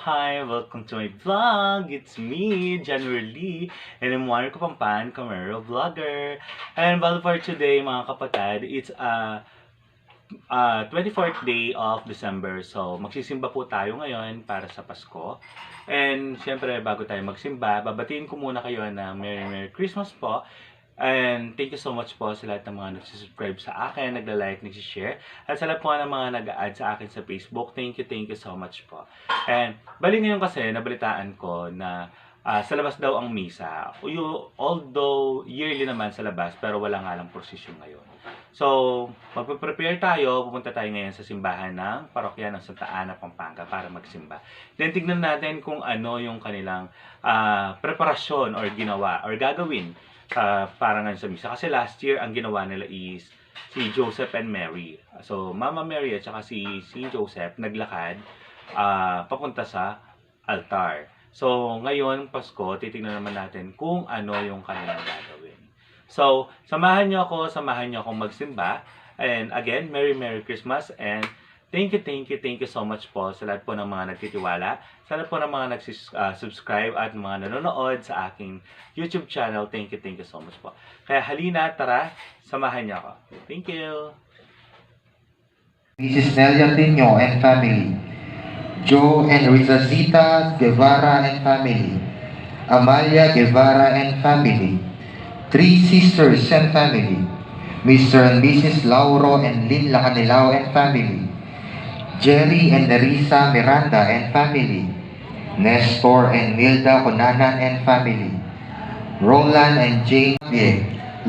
buhay! Welcome to my vlog! It's me, January, and I'm one Pampanga camera vlogger. And well, for today, mga kapatid, it's 24th day of December. So, magsisimba po tayo ngayon para sa Pasko. And, syempre, bago tayo magsimba, babatiin ko muna kayo na Merry Christmas po. And thank you so much po sa lahat ng mga nagsisubscribe sa akin, nagla-like, nagsishare. At sa lahat po ng mga nag-add sa akin sa Facebook, thank you so much po. And bali ngayon kasi, nabalitaan ko na sa labas daw ang Missa. Although yearly naman sa labas, pero wala nga lang prosesyon ngayon. So, magpe-prepare tayo, pupunta tayo ngayon sa simbahan ng parokya ng Santa Ana, Pampanga para magsimba. Then tignan natin kung ano yung kanilang preparasyon or ginawa or gagawin para nga sa Missa. Kasi last year, ang ginawa nila is si Joseph and Mary. So, Mama Mary at saka si Joseph naglakad papunta sa altar. So, ngayon, Pasko, titignan naman natin kung ano yung kanilang gagawin. So, samahan nyo akong magsimba. And again, Merry Christmas and thank you so much po sa lahat po ng mga nagtitiwala, sa lahat po ng mga subscribe at mga nanonood sa aking YouTube channel. Thank you so much po. Kaya halina, tara, samahan niyo ako. Thank you! Mrs. Nelia Tino and family, Joe and Rizazita Guevara and family, Amalia Guevara and family, 3 sisters and family, Mr. and Mrs. Lauro and Lynn Lacanilao and family, Jerry and Nerissa Miranda and family, Nestor and Milda Conanan and family, Roland and Jane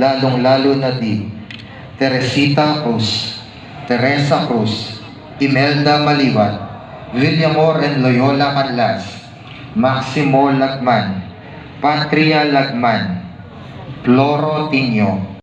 lalong-lalo na di, Teresita Cruz, Teresa Cruz, Imelda Maliwan, Villamor and Loyola Canlas, Maximo Lagman, Patria Lagman, Floro Tino.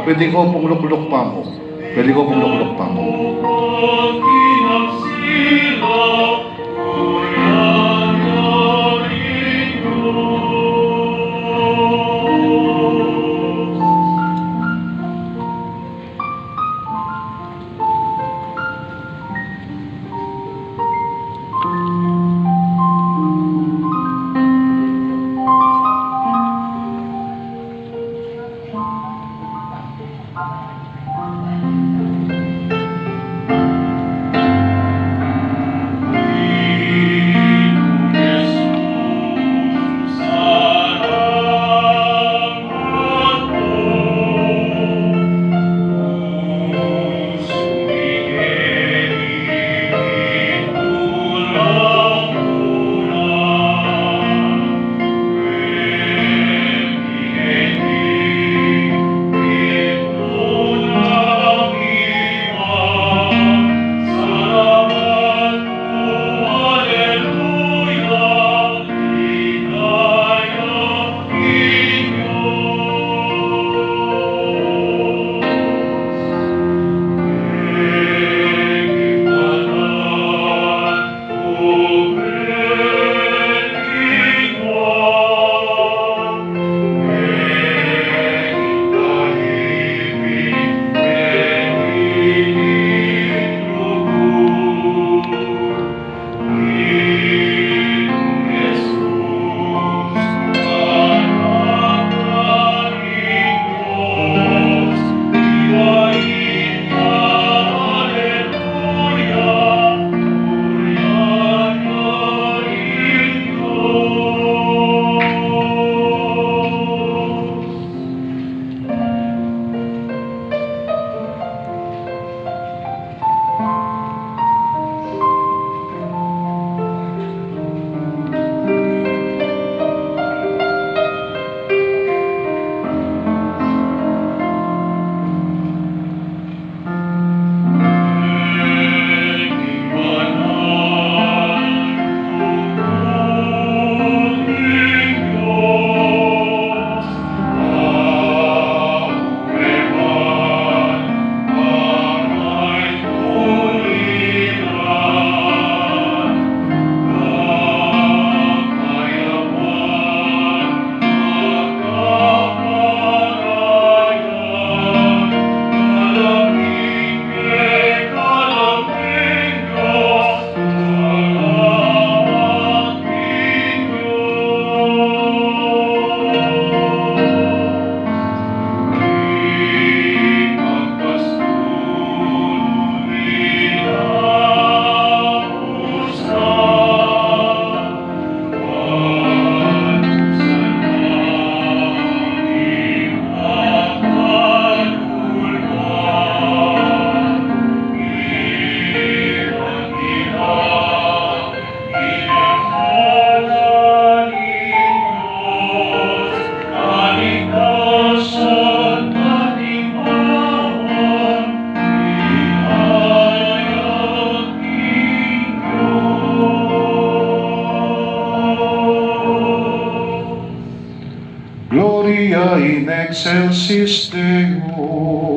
Pwede ko pong lukluk pa mo. Pwede ko pong lukluk pa mo. Gloria in excelsis Deo.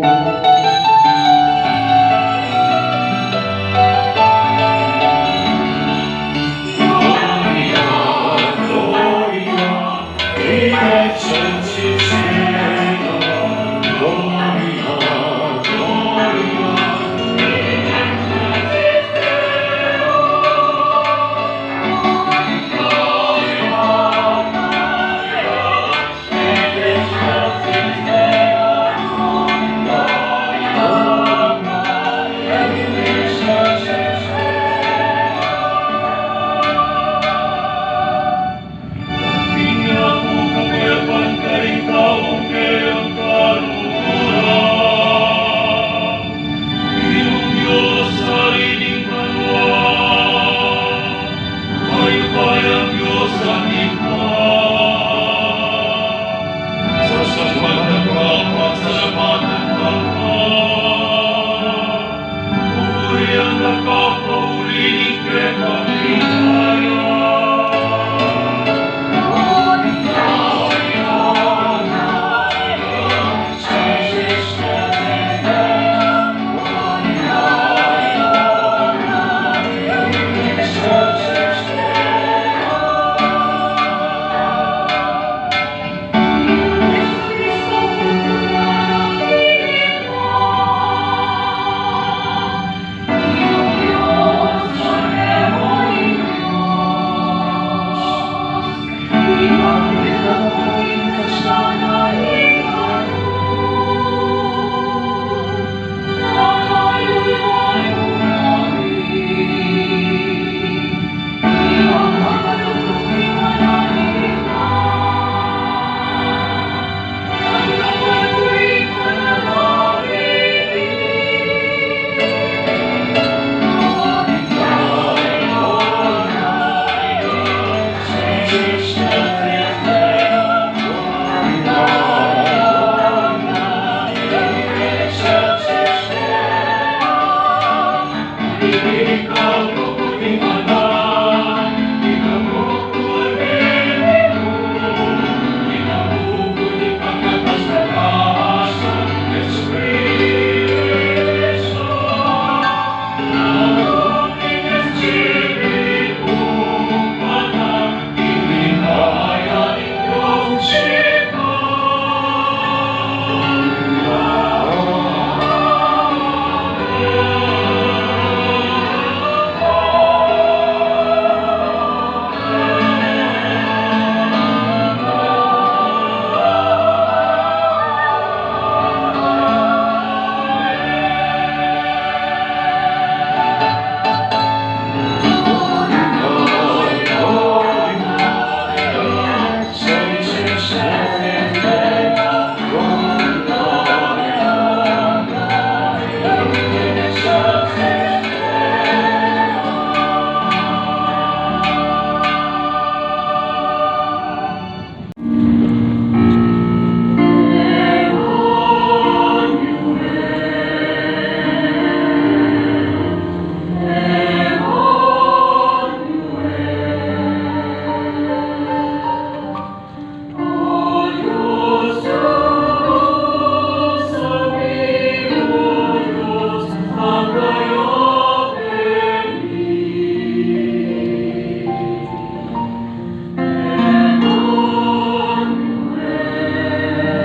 Kapaulining kekaligayahan.